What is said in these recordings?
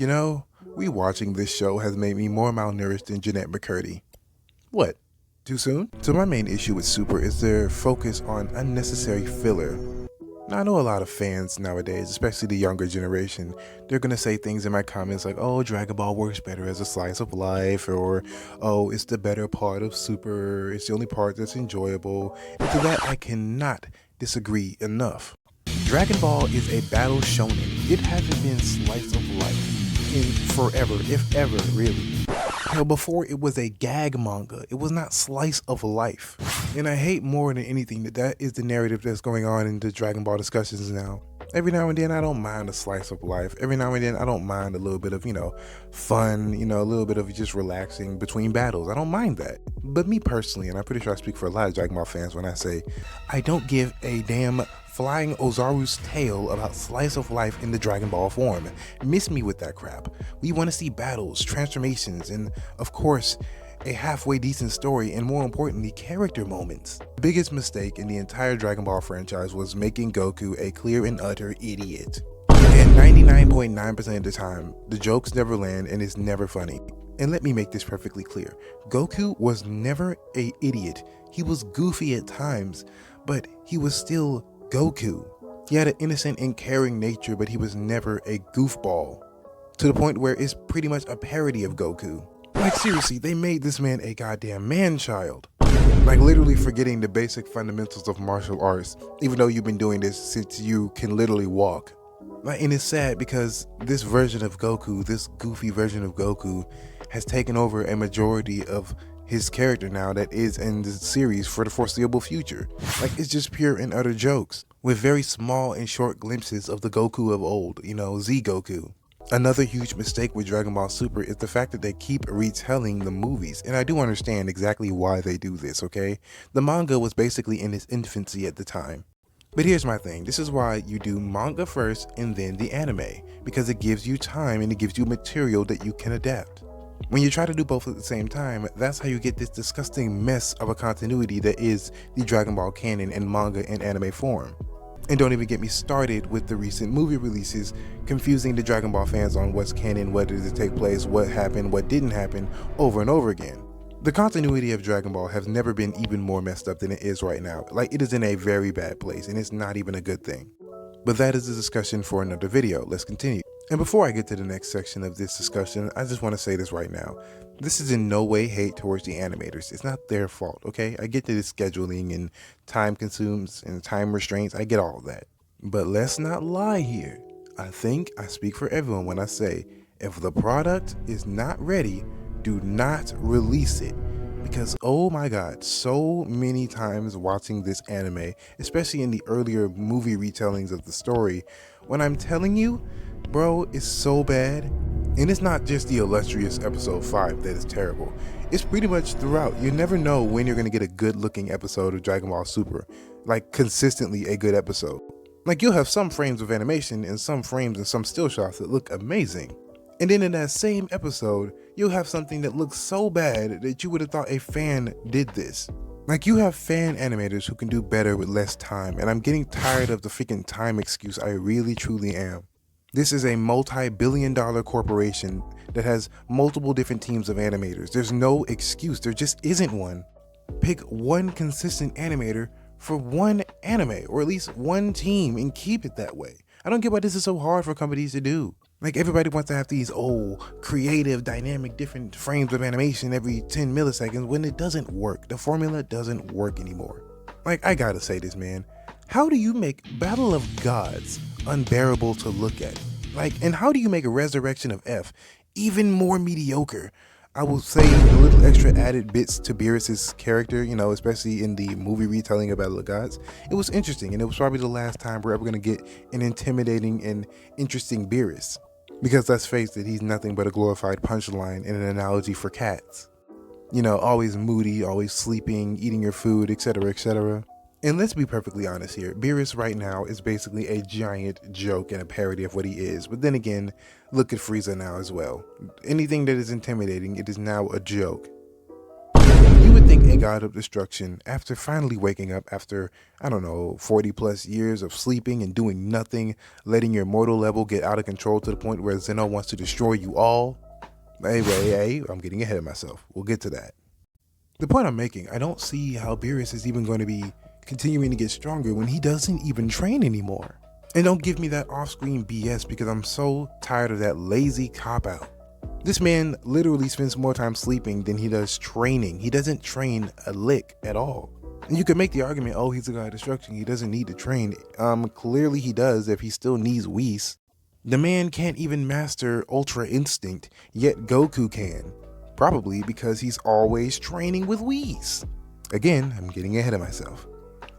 You know, rewatching this show has made me more malnourished than Jeanette McCurdy. What? Too soon? So my main issue with Super is their focus on unnecessary filler. Now, I know a lot of fans nowadays, especially the younger generation, they're gonna say things in my comments like, oh, Dragon Ball works better as a slice of life, or, oh, it's the better part of Super, it's the only part that's enjoyable. And to that, I cannot disagree enough. Dragon Ball is a battle shonen. It hasn't been slice of life in forever, if ever, really. Hell, before it was a gag manga, it was not slice of life. And I hate more than anything that is the narrative that's going on in the Dragon Ball discussions now. Every now and then I don't mind a slice of life. Every now and then I don't mind a little bit of, fun, a little bit of just relaxing between battles. I don't mind that. But me personally, and I'm pretty sure I speak for a lot of Dragon Ball fans when I say, I don't give a damn flying Ozaru's tail about slice of life in the Dragon Ball form. Miss me with that crap. We want to see battles, transformations, and of course, a halfway decent story, and more importantly, character moments. The biggest mistake in the entire Dragon Ball franchise was making Goku a clear and utter idiot. And 99.9% of the time, the jokes never land and it's never funny. And let me make this perfectly clear. Goku was never an idiot. He was goofy at times, but he was still Goku. He had an innocent and caring nature, but he was never a goofball. To the point where it's pretty much a parody of Goku. Like seriously, they made this man a goddamn man-child. Like literally forgetting the basic fundamentals of martial arts, even though you've been doing this since you can literally walk. And it's sad because this version of Goku, this goofy version of Goku, has taken over a majority of his character now that is in the series for the foreseeable future. Like, it's just pure and utter jokes, with very small and short glimpses of the Goku of old, Z Goku. Another huge mistake with Dragon Ball Super is the fact that they keep retelling the movies, and I do understand exactly why they do this, okay? The manga was basically in its infancy at the time. But here's my thing, this is why you do manga first and then the anime, because it gives you time and it gives you material that you can adapt. When you try to do both at the same time, that's how you get this disgusting mess of a continuity that is the Dragon Ball canon in manga and anime form. And don't even get me started with the recent movie releases, confusing the Dragon Ball fans on what's canon, what did it take place, what happened, what didn't happen, over and over again. The continuity of Dragon Ball has never been even more messed up than it is right now. Like, it is in a very bad place, and it's not even a good thing. But that is a discussion for another video. Let's continue. And before I get to the next section of this discussion, I just want to say this right now. This is in no way hate towards the animators. It's not their fault, okay? I get that it's scheduling and time consumes and time restraints. I get all of that. But let's not lie here. I think I speak for everyone when I say, if the product is not ready, do not release it. Because, oh my god, so many times watching this anime, especially in the earlier movie retellings of the story, when I'm telling you, bro, it's so bad. And it's not just the illustrious episode 5 that is terrible. It's pretty much throughout. You never know when you're going to get a good looking episode of Dragon Ball Super. Like, consistently a good episode. Like, you'll have some frames of animation and some frames and some still shots that look amazing. And then in that same episode, you'll have something that looks so bad that you would have thought a fan did this. Like, you have fan animators who can do better with less time, and I'm getting tired of the freaking time excuse. I really truly am. This is a multi-billion-dollar corporation that has multiple different teams of animators. There's no excuse. There just isn't one. Pick one consistent animator for one anime, or at least one team, and keep it that way. I don't get why this is so hard for companies to do. Like, everybody wants to have these creative, dynamic, different frames of animation every 10 milliseconds when it doesn't work. The formula doesn't work anymore. Like, I gotta say this, man. How do you make Battle of Gods unbearable to look at? Like, and how do you make a Resurrection of F even more mediocre? I will say the little extra added bits to Beerus's character, especially in the movie retelling of Battle of Gods. It was interesting, and it was probably the last time we're ever going to get an intimidating and interesting Beerus. Because let's face it, he's nothing but a glorified punchline and an analogy for cats. Always moody, always sleeping, eating your food, etc., etc. And let's be perfectly honest here, Beerus right now is basically a giant joke and a parody of what he is. But then again, look at Frieza now as well. Anything that is intimidating, it is now a joke. You would think a god of destruction after finally waking up after, I don't know, 40 plus years of sleeping and doing nothing, letting your mortal level get out of control to the point where Zeno wants to destroy you all. Hey, I'm getting ahead of myself. We'll get to that. The point I'm making, I don't see how Beerus is even going to be continuing to get stronger when he doesn't even train anymore. And don't give me that off-screen BS because I'm so tired of that lazy cop-out. This man literally spends more time sleeping than he does training. He doesn't train a lick at all. And you could make the argument, oh, he's a god of destruction, he doesn't need to train. Clearly he does if he still needs Whis. The man can't even master Ultra Instinct, yet Goku can. Probably because he's always training with Whis. Again, I'm getting ahead of myself.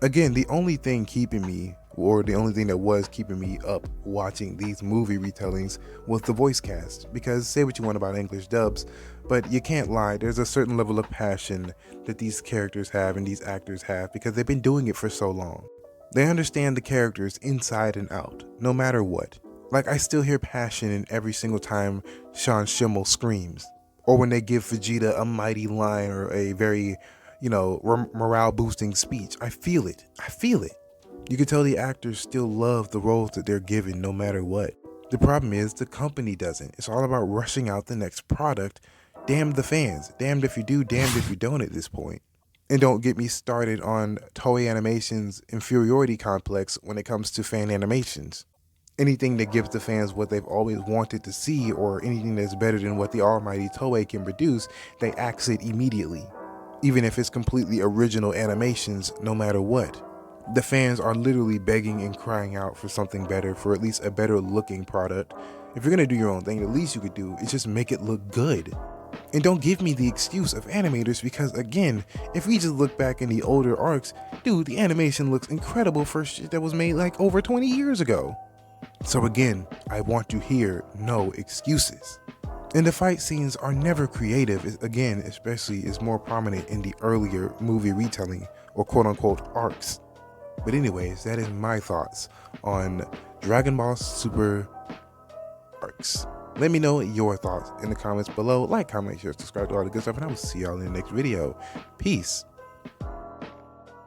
Again, the only thing keeping me, or the only thing that was keeping me up watching these movie retellings was the voice cast. Because say what you want about English dubs, but you can't lie, there's a certain level of passion that these characters have and these actors have because they've been doing it for so long. They understand the characters inside and out, no matter what. Like, I still hear passion in every single time Sean Schimmel screams, or when they give Vegeta a mighty line or a very, morale boosting speech. I feel it. You can tell the actors still love the roles that they're given no matter what. The problem is the company doesn't. It's all about rushing out the next product. Damn the fans. Damned if you do, damned if you don't at this point. And don't get me started on Toei Animation's inferiority complex when it comes to fan animations. Anything that gives the fans what they've always wanted to see, or anything that's better than what the almighty Toei can produce, they axe it immediately. Even if it's completely original animations, no matter what. The fans are literally begging and crying out for something better, for at least a better looking product. If you're gonna do your own thing, the least you could do is just make it look good. And don't give me the excuse of animators because, again, if we just look back in the older arcs, dude, the animation looks incredible for shit that was made like over 20 years ago. So again, I want to hear no excuses. And the fight scenes are never creative, again, especially is more prominent in the earlier movie retelling or quote unquote arcs. But anyways, that is my thoughts on Dragon Ball Super arcs. Let me know your thoughts in the comments below. Like, comment, share, subscribe to all the good stuff, and I will see y'all in the next video. Peace.